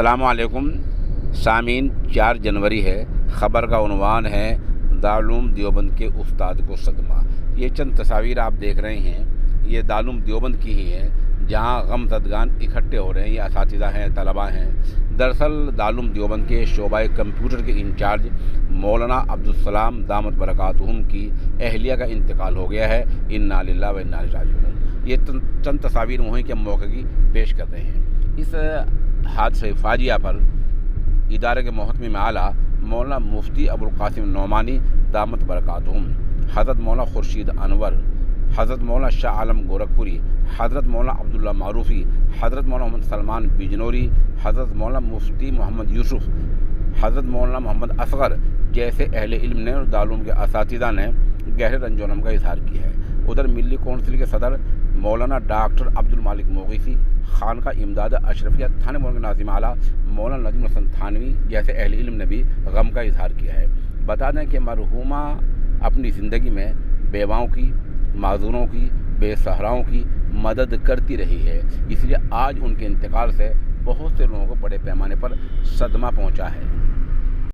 अस्सलामु अलैकुम सामीन। 4 जनवरी है। ख़बर का उन्वान है दारुल देवबंद के उस्ताद को सदमा। ये चंद तस्वीर आप देख रहे हैं, ये दारुल देवबंद की ही हैं, जहाँ गमज़दगान इकट्ठे हो रहे हैं। ये असातिज़ा हैं, तलबा हैं। दरअसल दारुल देवबंद के शोबाए कंप्यूटर के इंचार्ज मौलाना अब्दुल सलाम दामत बरकातुहुम की अहलिया का इंतकाल हो गया है। इन्ना लिल्लाहि व इन्ना इलैहि राजिऊन। ये चंद तस्वीर वहीं के मौके की पेश कर रहे हैं। इस हादसे फाजिया पर इदारे के मोहतमिम आला मौलाना मुफ्ती अबुल कासिम नौमानी दामत बरकातुहुम, हज़रत मौलाना खुर्शीद अनवर, हज़रत मौलाना शाह आलम गोरखपुरी, हज़रत मौलाना अब्दुल्ला मारूफ़ी, हज़रत मौलाना मोहम्मद सलमान बिजनौरी, हज़रत मौलाना मुफ्ती मोहम्मद यूसुफ, हज़रत मौलाना मोहम्मद असगर जैसे अहले इल्म ने और दारुल के असातिज़ा ने गहरे रंजोनम का इजहार किया है। उधर मिली कौंसिल के सदर मौलाना डॉक्टर अब्दुल मालिक मोगीसी, खानका इमदाद अशरफिया थाने मोहन के नाज़िम आला मौलाना नजीम हसन थानवी जैसे अहले इल्म ने भी गम का इजहार किया है। बता दें कि मरहूमा अपनी ज़िंदगी में बेवाओं की, माजूरों की, बेसहाराओं की मदद करती रही है, इसलिए आज उनके इंतकाल से बहुत से लोगों को बड़े पैमाने पर सदमा पहुंचा है।